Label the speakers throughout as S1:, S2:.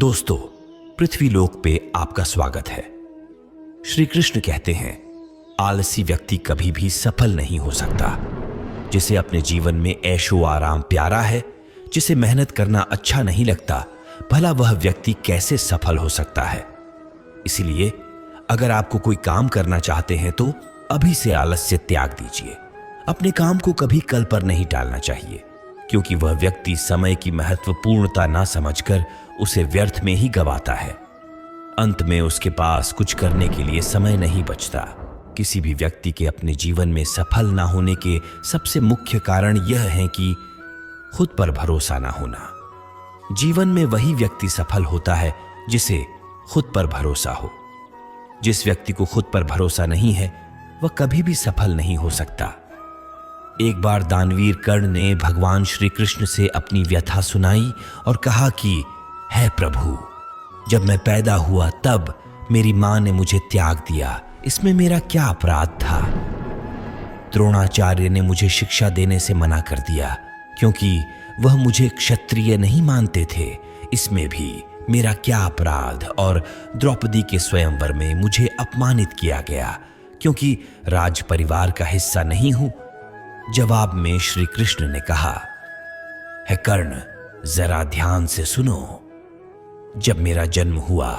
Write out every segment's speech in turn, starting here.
S1: दोस्तों, पृथ्वी लोक पे आपका स्वागत है। श्री कृष्ण कहते हैं, आलसी व्यक्ति कभी भी सफल नहीं हो सकता। जिसे अपने जीवन में ऐशो आराम प्यारा है, जिसे मेहनत करना अच्छा नहीं लगता, भला वह व्यक्ति कैसे सफल हो सकता है। इसलिए अगर आपको कोई काम करना चाहते हैं तो अभी से आलस्य त्याग दीजिए। अपने काम को कभी कल पर नहीं टालना चाहिए, क्योंकि वह व्यक्ति समय की महत्वपूर्णता ना समझकर उसे व्यर्थ में ही गंवाता है। अंत में उसके पास कुछ करने के लिए समय नहीं बचता। किसी भी व्यक्ति के अपने जीवन में सफल ना होने के सबसे मुख्य कारण यह है कि खुद पर भरोसा ना होना। जीवन में वही व्यक्ति सफल होता है जिसे खुद पर भरोसा हो। जिस व्यक्ति को खुद पर भरोसा नहीं है, वह कभी भी सफल नहीं हो सकता। एक बार दानवीर कर्ण ने भगवान श्री कृष्ण से अपनी व्यथा सुनाई और कहा कि हे प्रभु, जब मैं पैदा हुआ तब मेरी मां ने मुझे त्याग दिया, इसमें मेरा क्या अपराध था। द्रोणाचार्य ने मुझे शिक्षा देने से मना कर दिया, क्योंकि वह मुझे क्षत्रिय नहीं मानते थे, इसमें भी मेरा क्या अपराध। और द्रौपदी के स्वयंवर में मुझे अपमानित किया गया, क्योंकि राज परिवार का हिस्सा नहीं हूं। जवाब में श्री कृष्ण ने कहा, हे कर्ण, जरा ध्यान से सुनो। जब मेरा जन्म हुआ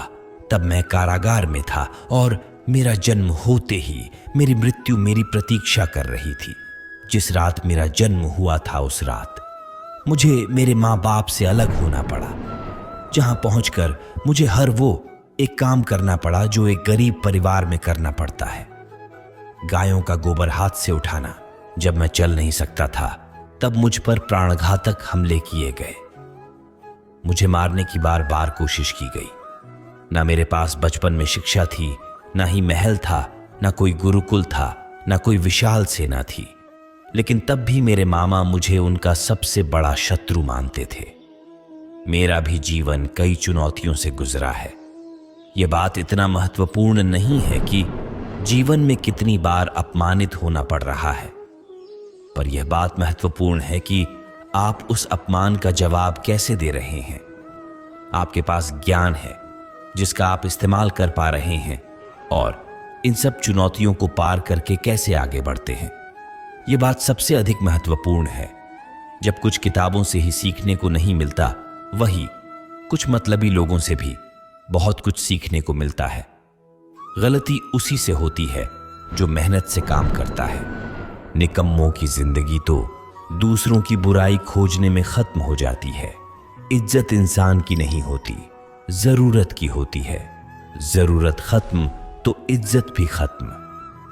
S1: तब मैं कारागार में था और मेरा जन्म होते ही मेरी मृत्यु मेरी प्रतीक्षा कर रही थी। जिस रात मेरा जन्म हुआ था उस रात मुझे मेरे माँ बाप से अलग होना पड़ा, जहां पहुंचकर मुझे हर वो एक काम करना पड़ा जो एक गरीब परिवार में करना पड़ता है। गायों का गोबर हाथ से उठाना। जब मैं चल नहीं सकता था तब मुझ पर प्राणघातक हमले किए गए। मुझे मारने की बार बार कोशिश की गई। ना मेरे पास बचपन में शिक्षा थी, ना ही महल था, ना कोई गुरुकुल था, ना कोई विशाल सेना थी। लेकिन तब भी मेरे मामा मुझे उनका सबसे बड़ा शत्रु मानते थे। मेरा भी जीवन कई चुनौतियों से गुजरा है। यह बात इतना महत्वपूर्ण नहीं है कि जीवन में कितनी बार अपमानित होना पड़ रहा है, पर यह बात महत्वपूर्ण है कि आप उस अपमान का जवाब कैसे दे रहे हैं। आपके पास ज्ञान है जिसका आप इस्तेमाल कर पा रहे हैं, और इन सब चुनौतियों को पार करके कैसे आगे बढ़ते हैं। यह बात सबसे अधिक महत्वपूर्ण है। जब कुछ किताबों से ही सीखने को नहीं मिलता, वही कुछ मतलबी लोगों से भी बहुत कुछ सीखने को मिलता है। गलती उसी से होती है जो मेहनत से काम करता है। निकम्मों की जिंदगी तो दूसरों की बुराई खोजने में खत्म हो जाती है। इज्जत इंसान की नहीं होती, जरूरत की होती है। जरूरत खत्म तो इज्जत भी खत्म।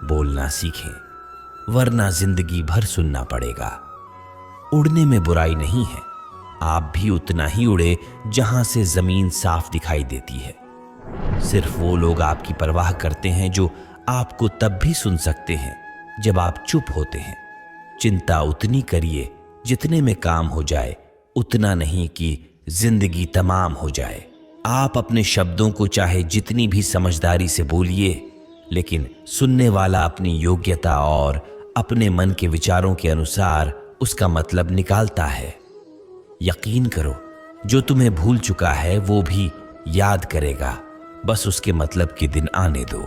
S1: बोलना सीखें, वरना जिंदगी भर सुनना पड़ेगा। उड़ने में बुराई नहीं है, आप भी उतना ही उड़े जहां से जमीन साफ दिखाई देती है। सिर्फ वो लोग आपकी परवाह करते हैं जो आपको तब भी सुन सकते हैं जब आप चुप होते हैं। चिंता उतनी करिए जितने में काम हो जाए, उतना नहीं कि जिंदगी तमाम हो जाए। आप अपने शब्दों को चाहे जितनी भी समझदारी से बोलिए, लेकिन सुनने वाला अपनी योग्यता और अपने मन के विचारों के अनुसार उसका मतलब निकालता है। यकीन करो, जो तुम्हें भूल चुका है वो भी याद करेगा, बस उसके मतलब के दिन आने दो।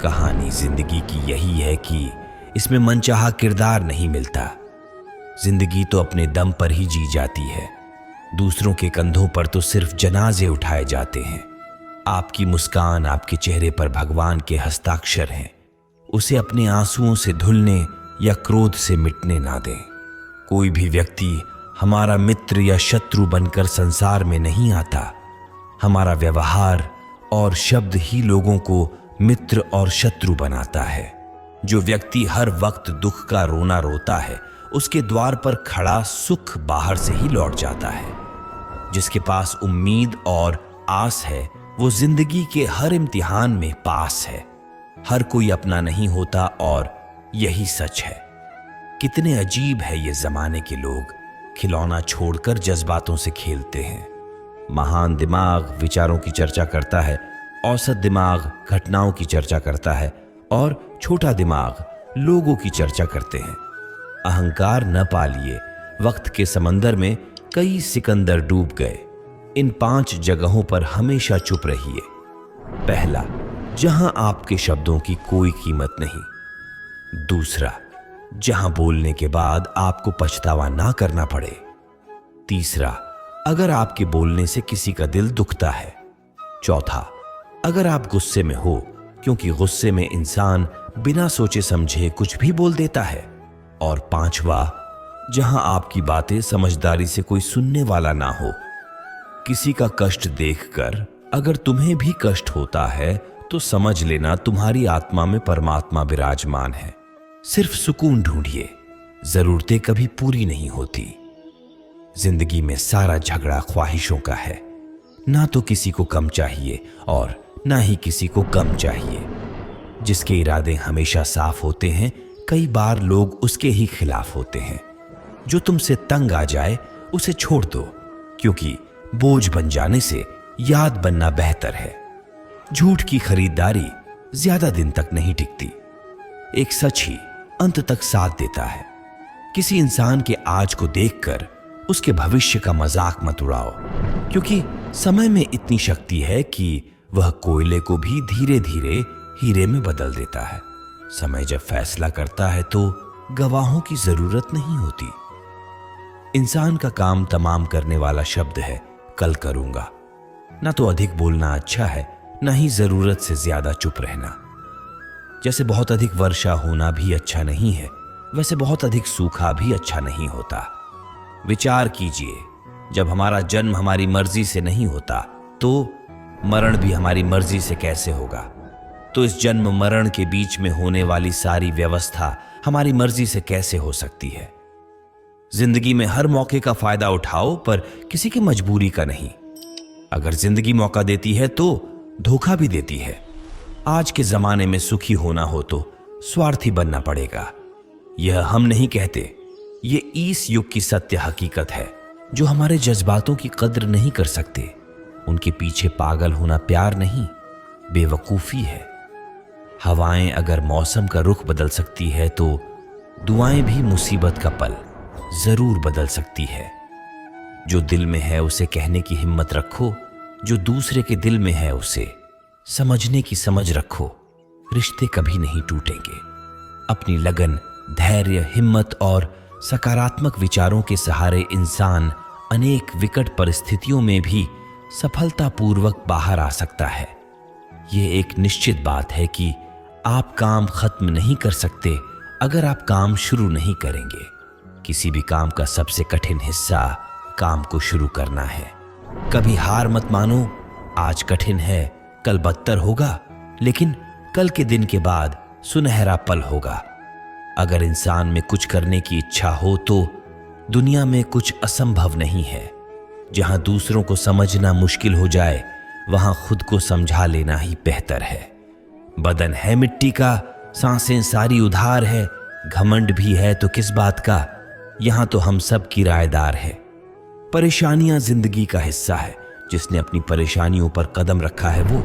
S1: कहानी जिंदगी की यही है कि इसमें मनचाहा किरदार नहीं मिलता। जिंदगी तो अपने दम पर ही जी जाती है। दूसरों के कंधों पर तो सिर्फ जनाजे उठाए जाते हैं। आपकी मुस्कान, आपके चेहरे पर भगवान के हस्ताक्षर हैं। उसे अपने आंसुओं से धुलने या क्रोध से मिटने ना दें। कोई भी व्यक्ति हमारा मित्र या शत्रु बनकर संसार में नहीं आता। हमारा व्यवहार और शब्द ही लोगों को मित्र और शत्रु बनाता है। जो व्यक्ति हर वक्त दुख का रोना रोता है, उसके द्वार पर खड़ा सुख बाहर से ही लौट जाता है। जिसके पास उम्मीद और आस है, वो जिंदगी के हर इम्तिहान में पास है। हर कोई अपना नहीं होता और यही सच है। कितने अजीब है ये जमाने के लोग, खिलौना छोड़कर जज्बातों से खेलते हैं। महान दिमाग विचारों की चर्चा करता है, औसत दिमाग घटनाओं की चर्चा करता है, और छोटा दिमाग लोगों की चर्चा करते हैं। अहंकार न पालिए, वक्त के समंदर में कई सिकंदर डूब गए। इन 5 जगहों पर हमेशा चुप रहिए। पहला, जहां आपके शब्दों की कोई कीमत नहीं। दूसरा, जहां बोलने के बाद आपको पछतावा ना करना पड़े। तीसरा, अगर आपके बोलने से किसी का दिल दुखता है। चौथा, अगर आप गुस्से में हो, क्योंकि गुस्से में इंसान बिना सोचे समझे कुछ भी बोल देता है। और पांचवा, जहां आपकी बातें समझदारी से कोई सुनने वाला ना हो। किसी का कष्ट देखकर अगर तुम्हें भी कष्ट होता है तो समझ लेना तुम्हारी आत्मा में परमात्मा विराजमान है। सिर्फ सुकून ढूंढिए, जरूरतें कभी पूरी नहीं होती। जिंदगी में सारा झगड़ा ख्वाहिशों का है। ना तो किसी को कम चाहिए और ना ही किसी को कम चाहिए। जिसके इरादे हमेशा साफ होते हैं, कई बार लोग उसके ही खिलाफ होते हैं। जो तुमसे तंग आ जाए उसे छोड़ दो, क्योंकि बोझ बन जाने से याद बनना बेहतर है। झूठ की खरीदारी ज्यादा दिन तक नहीं टिकती। एक सच ही अंत तक साथ देता है। किसी इंसान के आज को देखकर उसके भविष्य का मजाक मत उड़ाओ, क्योंकि समय में इतनी शक्ति है कि वह कोयले को भी धीरे धीरे हीरे में बदल देता है। समय जब फैसला करता है तो गवाहों की जरूरत नहीं होती। इंसान का काम तमाम करने वाला शब्द है कल करूंगा। ना तो अधिक बोलना अच्छा है, ना ही जरूरत से ज्यादा चुप रहना। जैसे बहुत अधिक वर्षा होना भी अच्छा नहीं है, वैसे बहुत अधिक सूखा भी अच्छा नहीं होता। विचार कीजिए, जब हमारा जन्म हमारी मर्जी से नहीं होता तो मरण भी हमारी मर्जी से कैसे होगा। तो इस जन्म मरण के बीच में होने वाली सारी व्यवस्था हमारी मर्जी से कैसे हो सकती है। जिंदगी में हर मौके का फायदा उठाओ, पर किसी की मजबूरी का नहीं। अगर जिंदगी मौका देती है तो धोखा भी देती है। आज के जमाने में सुखी होना हो तो स्वार्थी बनना पड़ेगा। यह हम नहीं कहते, ये इस युग की सत्य हकीकत है। जो हमारे जज्बातों की कद्र नहीं कर सकते, उनके पीछे पागल होना प्यार नहीं, बेवकूफी है। हवाएं अगर मौसम का रुख बदल सकती है तो दुआएं भी मुसीबत का पल जरूर बदल सकती है। जो दिल में है उसे कहने की हिम्मत रखो, जो दूसरे के दिल में है उसे समझने की समझ रखो। रिश्ते कभी नहीं टूटेंगे। अपनी लगन, धैर्य, हिम्मत और सकारात्मक विचारों के सहारे इंसान अनेक विकट परिस्थितियों में भी सफलतापूर्वक बाहर आ सकता है। ये एक निश्चित बात है कि आप काम खत्म नहीं कर सकते अगर आप काम शुरू नहीं करेंगे। किसी भी काम का सबसे कठिन हिस्सा काम को शुरू करना है। कभी हार मत मानो। आज कठिन है, कल बदतर होगा, लेकिन कल के दिन के बाद सुनहरा पल होगा। अगर इंसान में कुछ करने की इच्छा हो तो दुनिया में कुछ असंभव नहीं है। जहां दूसरों को समझना मुश्किल हो जाए, वहां खुद को समझा लेना ही बेहतर है। बदन है मिट्टी का, सांसें सारी उधार है। घमंड भी है तो किस बात का, यहां तो हम सब किराएदार है। परेशानियां जिंदगी का हिस्सा है। जिसने अपनी परेशानियों पर कदम रखा है वो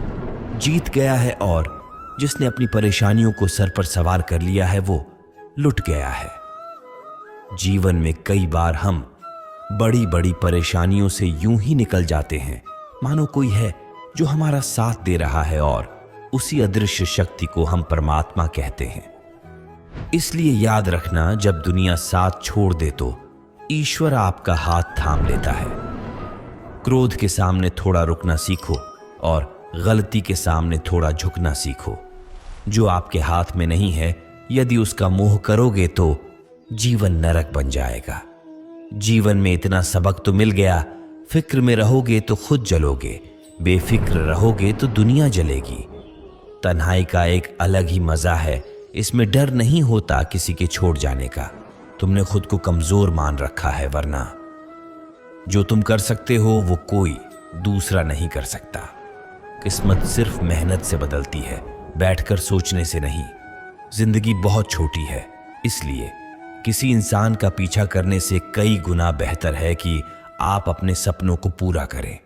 S1: जीत गया है, और जिसने अपनी परेशानियों को सर पर सवार कर लिया है वो लुट गया है। जीवन में कई बार हम बड़ी बड़ी परेशानियों से यूं ही निकल जाते हैं मानो कोई है जो हमारा साथ दे रहा है, और उसी अदृश्य शक्ति को हम परमात्मा कहते हैं। इसलिए याद रखना, जब दुनिया साथ छोड़ दे तो ईश्वर आपका हाथ थाम लेता है। क्रोध के सामने थोड़ा रुकना सीखो और गलती के सामने थोड़ा झुकना सीखो। जो आपके हाथ में नहीं है, यदि उसका मोह करोगे तो जीवन नरक बन जाएगा। जीवन में इतना सबक तो मिल गया, फिक्र में रहोगे तो खुद जलोगे, बेफिक्र रहोगे तो दुनिया जलेगी। तन्हाई का एक अलग ही मजा है। इसमें डर नहीं होता किसी के छोड़ जाने का। तुमने खुद को कमजोर मान रखा है, वरना जो तुम कर सकते हो वो कोई दूसरा नहीं कर सकता। किस्मत सिर्फ मेहनत से बदलती है, बैठकर सोचने से नहीं। जिंदगी बहुत छोटी है, इसलिए किसी इंसान का पीछा करने से कई गुना बेहतर है कि आप अपने सपनों को पूरा करें।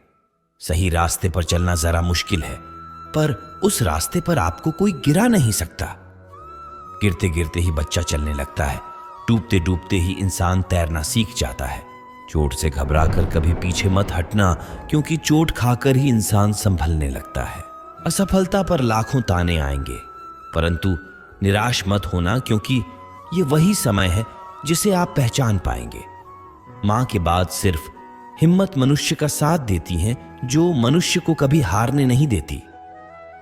S1: सही रास्ते पर चलना जरा मुश्किल है, पर उस रास्ते पर आपको कोई गिरा नहीं सकता। गिरते गिरते ही बच्चा चलने लगता है, डूबते डूबते ही इंसान तैरना सीख जाता है। चोट से घबराकर कभी पीछे मत हटना, क्योंकि चोट खाकर ही इंसान संभलने लगता है। असफलता पर लाखों ताने आएंगे, परंतु निराश मत होना, क्योंकि ये वही समय है जिसे आप पहचान पाएंगे। मां के बाद सिर्फ हिम्मत मनुष्य का साथ देती हैं, जो मनुष्य को कभी हारने नहीं देती।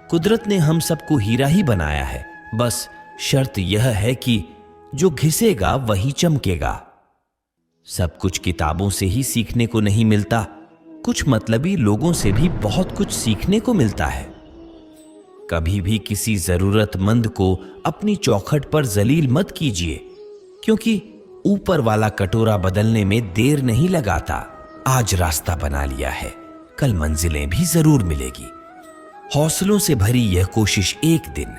S1: कुदरत ने हम सबको हीरा ही बनाया है, बस शर्त यह है कि जो घिसेगा वही चमकेगा। सब कुछ किताबों से ही सीखने को नहीं मिलता, कुछ मतलबी लोगों से भी बहुत कुछ सीखने को मिलता है। कभी भी किसी जरूरतमंद को अपनी चौखट पर जलील मत कीजिए, क्योंकि ऊपर वाला कटोरा बदलने में देर नहीं लगाता। आज रास्ता बना लिया है, कल मंजिलें भी जरूर मिलेगी। हौसलों से भरी यह कोशिश एक दिन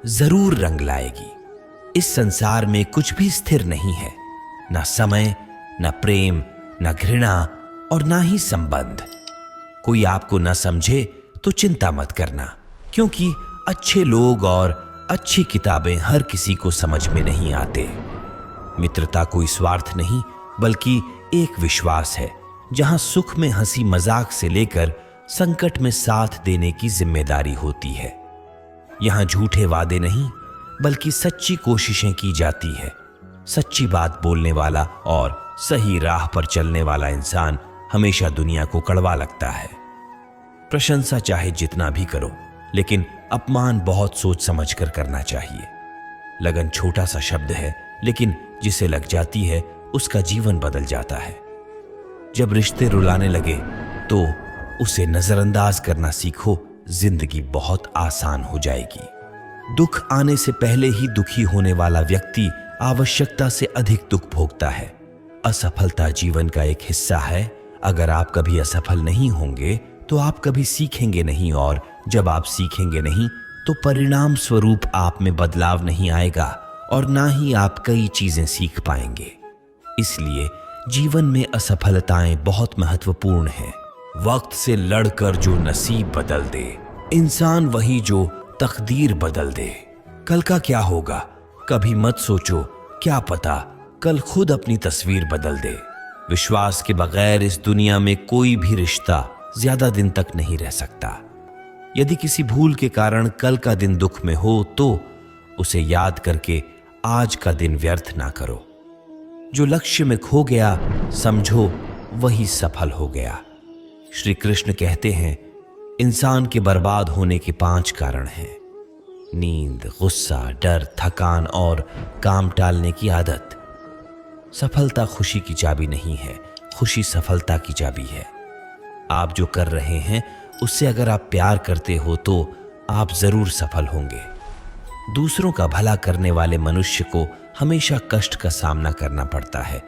S1: जरूर रंग लाएगी। इस संसार में कुछ भी स्थिर नहीं है, ना समय, ना प्रेम, ना घृणा और ना ही संबंध। कोई आपको ना समझे तो चिंता मत करना, क्योंकि अच्छे लोग और अच्छी किताबें हर किसी को समझ में नहीं आते। मित्रता कोई स्वार्थ नहीं, बल्कि एक विश्वास है, जहां सुख में हंसी मजाक से लेकर संकट में साथ देने की जिम्मेदारी होती है। यहां झूठे वादे नहीं, बल्कि सच्ची कोशिशें की जाती है। सच्ची बात बोलने वाला और सही राह पर चलने वाला इंसान हमेशा दुनिया को कड़वा लगता है। प्रशंसा चाहे जितना भी करो, लेकिन अपमान बहुत सोच समझ कर करना चाहिए। लगन छोटा सा शब्द है, लेकिन जिसे लग जाती है उसका जीवन बदल जाता है। जब रिश्ते रुलाने लगे तो उसे नजरअंदाज करना सीखो, जिंदगी बहुत आसान हो जाएगी। दुख आने से पहले ही दुखी होने वाला व्यक्ति आवश्यकता से अधिक दुख भोगता है। असफलता जीवन का एक हिस्सा है। अगर आप कभी असफल नहीं होंगे तो आप कभी सीखेंगे नहीं, और जब आप सीखेंगे नहीं तो परिणाम स्वरूप आप में बदलाव नहीं आएगा और ना ही आप कई चीजें सीख पाएंगे। इसलिए जीवन में असफलताएं बहुत महत्वपूर्ण हैं। वक्त से लड़कर जो नसीब बदल दे, इंसान वही जो तकदीर बदल दे। कल का क्या होगा कभी मत सोचो, क्या पता कल खुद अपनी तस्वीर बदल दे। विश्वास के बगैर इस दुनिया में कोई भी रिश्ता ज्यादा दिन तक नहीं रह सकता। यदि किसी भूल के कारण कल का दिन दुख में हो तो उसे याद करके आज का दिन व्यर्थ ना करो। जो लक्ष्य में खो गया समझो वही सफल हो गया। श्री कृष्ण कहते हैं, इंसान के बर्बाद होने के 5 कारण हैं: नींद, गुस्सा, डर, थकान और काम टालने की आदत। सफलता खुशी की चाबी नहीं है, खुशी सफलता की चाबी है। आप जो कर रहे हैं उससे अगर आप प्यार करते हो तो आप जरूर सफल होंगे। दूसरों का भला करने वाले मनुष्य को हमेशा कष्ट का सामना करना पड़ता है,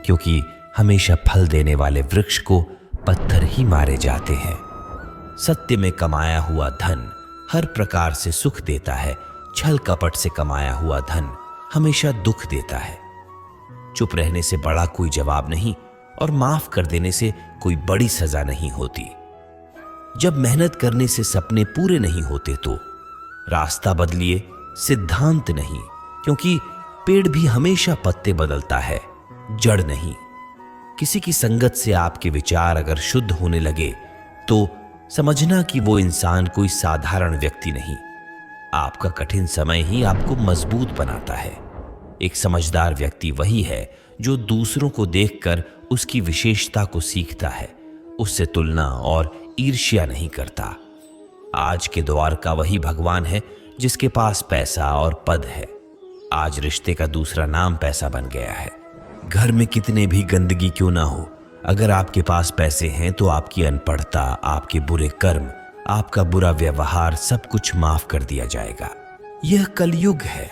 S1: क्योंकि हमेशा फल देने वाले वृक्ष को पत्थर ही मारे जाते हैं। सत्य में कमाया हुआ धन हर प्रकार से सुख देता है, छल कपट से कमाया हुआ धन हमेशा दुख देता है। चुप रहने से बड़ा कोई जवाब नहीं और माफ कर देने से कोई बड़ी सजा नहीं होती। जब मेहनत करने से सपने पूरे नहीं होते तो रास्ता बदलिए, सिद्धांत नहीं, क्योंकि पेड़ भी हमेशा पत्ते बदलता है, जड़ नहीं। किसी की संगत से आपके विचार अगर शुद्ध होने लगे तो समझना कि वो इंसान कोई साधारण व्यक्ति नहीं। आपका कठिन समय ही आपको मजबूत बनाता है। एक समझदार व्यक्ति वही है जो दूसरों को देखकर उसकी विशेषता को सीखता है, उससे तुलना और ईर्ष्या नहीं करता। आज के द्वार का वही भगवान है जिसके पास पैसा और पद है। आज रिश्ते का दूसरा नाम पैसा बन गया है। घर में कितने भी गंदगी क्यों ना हो, अगर आपके पास पैसे हैं तो आपकी अनपढ़ता, आपके बुरे कर्म, आपका बुरा व्यवहार सब कुछ माफ कर दिया जाएगा। यह कलयुग है।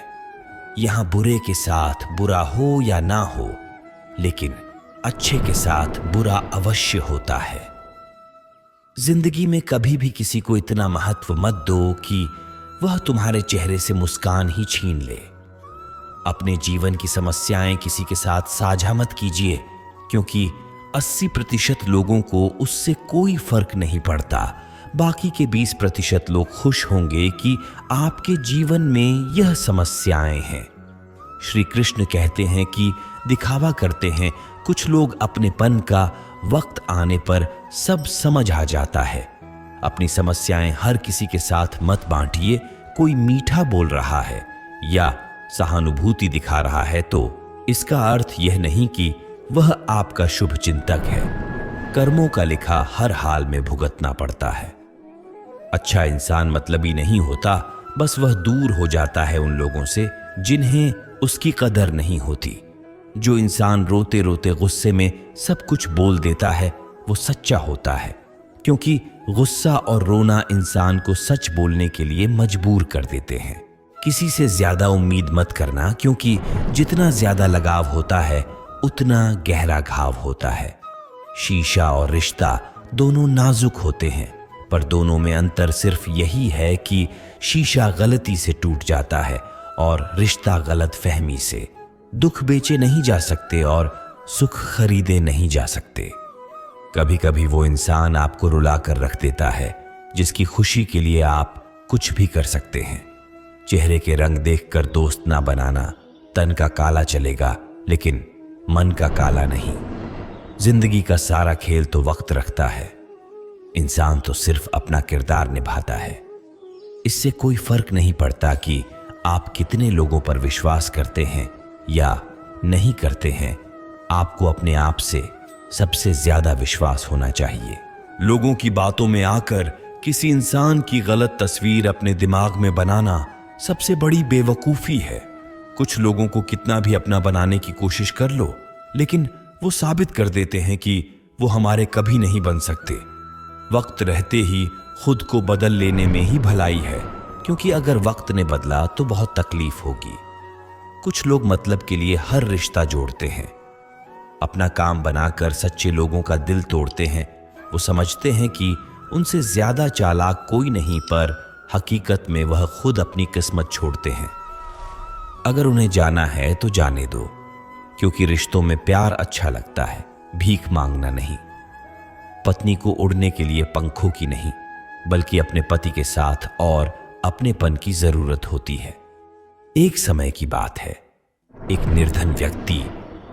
S1: यहां बुरे के साथ बुरा हो या ना हो, लेकिन अच्छे के साथ बुरा अवश्य होता है। जिंदगी में कभी भी किसी को इतना महत्व मत दो कि वह तुम्हारे चेहरे से मुस्कान ही छीन ले। अपने जीवन की समस्याएं किसी के साथ साझा मत कीजिए, क्योंकि 80% लोगों को उससे कोई फर्क नहीं पड़ता। बाकी के 20% लोग खुश होंगे कि आपके जीवन में यह समस्याएं हैं। श्री कृष्ण कहते हैं कि दिखावा करते हैं कुछ लोग अपनेपन का वक्त आने पर सब समझ आ जाता है। अपनी समस्याएं हर किसी के साथ मत बांटिए। कोई मीठा बोल रहा है या सहानुभूति दिखा रहा है तो इसका अर्थ यह नहीं कि वह आपका शुभ चिंतक है। कर्मों का लिखा हर हाल में भुगतना पड़ता है। अच्छा इंसान मतलबी नहीं होता, बस वह दूर हो जाता है उन लोगों से जिन्हें उसकी कदर नहीं होती। जो इंसान रोते रोते गुस्से में सब कुछ बोल देता है वो सच्चा होता है, क्योंकि गुस्सा और रोना इंसान को सच बोलने के लिए मजबूर कर देते हैं। किसी से ज्यादा उम्मीद मत करना, क्योंकि जितना ज्यादा लगाव होता है उतना गहरा घाव होता है। शीशा और रिश्ता दोनों नाजुक होते हैं, पर दोनों में अंतर सिर्फ यही है कि शीशा गलती से टूट जाता है और रिश्ता गलत फहमी से। दुख बेचे नहीं जा सकते और सुख खरीदे नहीं जा सकते। कभी कभी वो इंसान आपको रुला कर रख देता है जिसकी खुशी के लिए आप कुछ भी कर सकते हैं। चेहरे के रंग देखकर दोस्त ना बनाना। तन का काला चलेगा लेकिन मन का काला नहीं। जिंदगी का सारा खेल तो वक्त रखता है, इंसान तो सिर्फ अपना किरदार निभाता है। इससे कोई फर्क नहीं पड़ता कि आप कितने लोगों पर विश्वास करते हैं या नहीं करते हैं। आपको अपने आप से सबसे ज्यादा विश्वास होना चाहिए। लोगों की बातों में आकर किसी इंसान की गलत तस्वीर अपने दिमाग में बनाना सबसे बड़ी बेवकूफी है। कुछ लोगों को कितना भी अपना बनाने की कोशिश कर लो, लेकिन वो साबित कर देते हैं कि वो हमारे कभी नहीं बन सकते। वक्त रहते ही खुद को बदल लेने में ही भलाई है, क्योंकि अगर वक्त ने बदला तो बहुत तकलीफ होगी। कुछ लोग मतलब के लिए हर रिश्ता जोड़ते हैं, अपना काम बनाकर सच्चे लोगों का दिल तोड़ते हैं। वो समझते हैं कि उनसे ज्यादा चालाक कोई नहीं, पर हकीकत में वह खुद अपनी किस्मत छोड़ते हैं। अगर उन्हें जाना है तो जाने दो, क्योंकि रिश्तों में प्यार अच्छा लगता है, भीख मांगना नहीं। पत्नी को उड़ने के लिए पंखों की नहीं, बल्कि अपने पति के साथ और अपनेपन की जरूरत होती है। एक समय की बात है, एक निर्धन व्यक्ति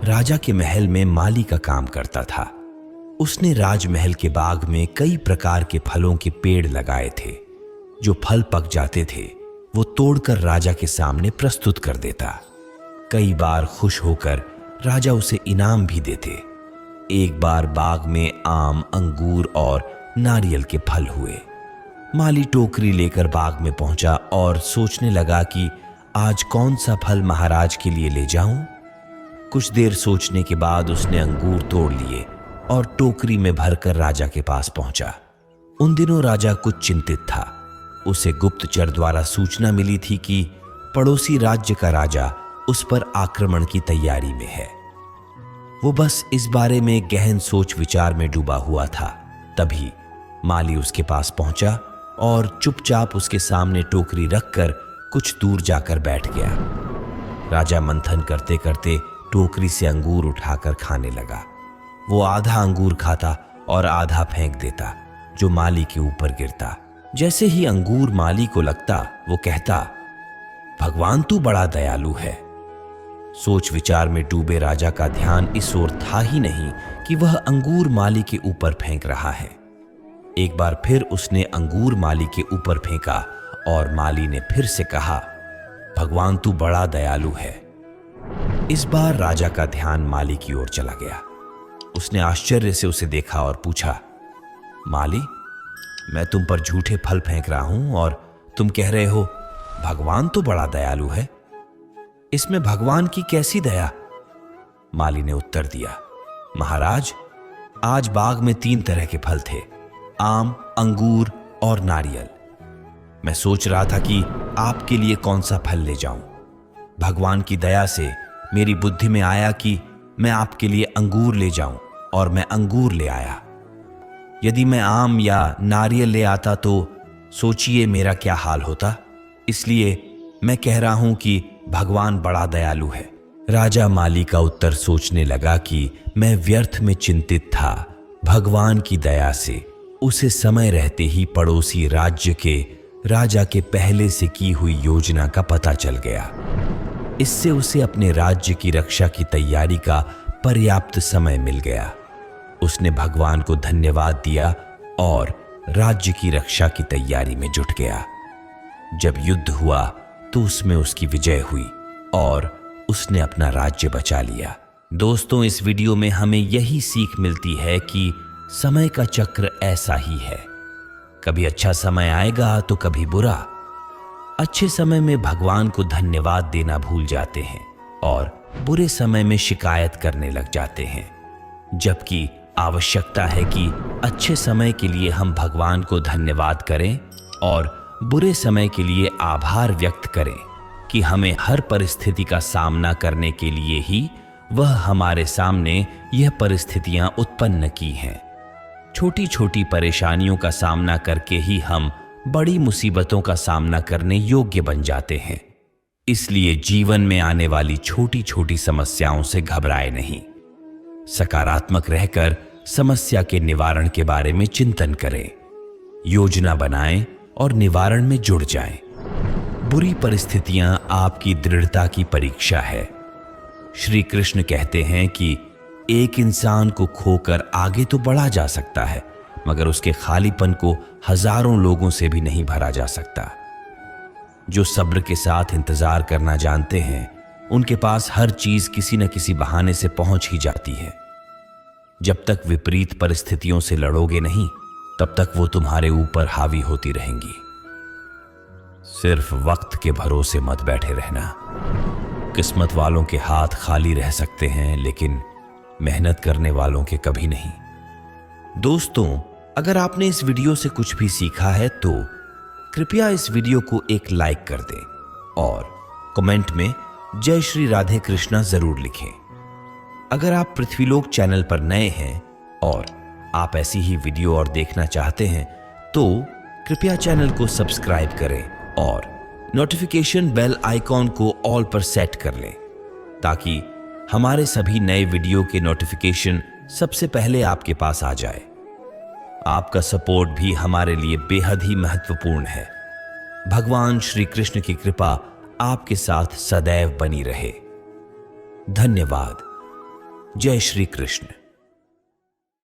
S1: राजा के महल में माली का काम करता था। उसने राजमहल के बाग में कई प्रकार के फलों के पेड़ लगाए थे। जो फल पक जाते थे वो तोड़कर राजा के सामने प्रस्तुत कर देता। कई बार खुश होकर राजा उसे इनाम भी देते। एक बार बाग में आम, अंगूर और नारियल के फल हुए। माली टोकरी लेकर बाग में पहुंचा और सोचने लगा कि आज कौन सा फल महाराज के लिए ले जाऊं। कुछ देर सोचने के बाद उसने अंगूर तोड़ लिए और टोकरी में भरकर राजा के पास पहुंचा। उन दिनों राजा कुछ चिंतित था। उसे गुप्तचर द्वारा सूचना मिली थी कि पड़ोसी राज्य का राजा उस पर आक्रमण की तैयारी में है। वो बस इस बारे में गहन सोच विचार में डूबा हुआ था। तभी माली उसके पास पहुंचा और चुपचाप उसके सामने टोकरी रखकर कुछ दूर जाकर बैठ गया। राजा मंथन करते करते टोकरी से अंगूर उठाकर खाने लगा। वो आधा अंगूर खाता और आधा फेंक देता, जो माली के ऊपर गिरता। जैसे ही अंगूर माली को लगता वो कहता, भगवान तू बड़ा दयालु है। सोच विचार में डूबे राजा का ध्यान इस ओर था ही नहीं कि वह अंगूर माली के ऊपर फेंक रहा है। एक बार फिर उसने अंगूर माली के ऊपर फेंका और माली ने फिर से कहा, भगवान तू बड़ा दयालु है। इस बार राजा का ध्यान माली की ओर चला गया। उसने आश्चर्य से उसे देखा और पूछा, माली, मैं तुम पर झूठे फल फेंक रहा हूं और तुम कह रहे हो भगवान तो बड़ा दयालु है। इसमें भगवान की कैसी दया? माली ने उत्तर दिया, महाराज, आज बाग में 3 तरह के फल थे, आम, अंगूर और नारियल। मैं सोच रहा था कि आपके लिए कौन सा फल ले जाऊं। भगवान की दया से मेरी बुद्धि में आया कि मैं आपके लिए अंगूर ले जाऊं और मैं अंगूर ले आया। यदि मैं आम या नारियल ले आता तो सोचिए मेरा क्या हाल होता। इसलिए मैं कह रहा हूं कि भगवान बड़ा दयालु है। राजा माली का उत्तर सोचने लगा कि मैं व्यर्थ में चिंतित था। भगवान की दया से उसे समय रहते ही पड़ोसी राज्य के राजा के पहले से की हुई योजना का पता चल गया। इससे उसे अपने राज्य की रक्षा की तैयारी का पर्याप्त समय मिल गया। उसने भगवान को धन्यवाद दिया और राज्य की रक्षा की तैयारी में जुट गया। जब युद्ध हुआ तो उसमें उसकी विजय हुई और उसने अपना राज्य बचा लिया। दोस्तों, इस वीडियो में हमें यही सीख मिलती है कि समय का चक्र ऐसा ही है, कभी अच्छा समय आएगा तो कभी बुरा। अच्छे समय में भगवान को धन्यवाद देना भूल जाते हैं और बुरे समय में शिकायत करने लग जाते हैं, जबकि आवश्यकता है कि अच्छे समय के लिए हम भगवान को धन्यवाद करें और बुरे समय के लिए आभार व्यक्त करें कि हमें हर परिस्थिति का सामना करने के लिए ही वह हमारे सामने यह परिस्थितियां उत्पन्न की हैं। छोटी छोटी परेशानियों का सामना करके ही हम बड़ी मुसीबतों का सामना करने योग्य बन जाते हैं। इसलिए जीवन में आने वाली छोटी छोटी समस्याओं से घबराए नहीं। सकारात्मक रहकर समस्या के निवारण के बारे में चिंतन करें, योजना बनाएं और निवारण में जुड़ जाएं। बुरी परिस्थितियां आपकी दृढ़ता की परीक्षा है। श्री कृष्ण कहते हैं कि एक इंसान को खोकर आगे तो बढ़ा जा सकता है, मगर उसके खालीपन को हजारों लोगों से भी नहीं भरा जा सकता। जो सब्र के साथ इंतजार करना जानते हैं, उनके पास हर चीज किसी न किसी बहाने से पहुंच ही जाती है। जब तक विपरीत परिस्थितियों से लड़ोगे नहीं, तब तक वो तुम्हारे ऊपर हावी होती रहेंगी। सिर्फ वक्त के भरोसे मत बैठे रहना। किस्मत वालों के हाथ खाली रह सकते हैं, लेकिन मेहनत करने वालों के कभी नहीं। दोस्तों, अगर आपने इस वीडियो से कुछ भी सीखा है तो कृपया इस वीडियो को एक लाइक कर दें और कमेंट में जय श्री राधे कृष्णा जरूर लिखें। अगर आप पृथ्वीलोक चैनल पर नए हैं और आप ऐसी ही वीडियो और देखना चाहते हैं तो कृपया चैनल को सब्सक्राइब करें और नोटिफिकेशन बेल आइकॉन को ऑल पर सेट कर लें, ताकि हमारे सभी नए वीडियो के नोटिफिकेशन सबसे पहले आपके पास आ जाए। आपका सपोर्ट भी हमारे लिए बेहद ही महत्वपूर्ण है। भगवान श्री कृष्ण की कृपा आपके साथ सदैव बनी रहे। धन्यवाद। जय श्री कृष्ण।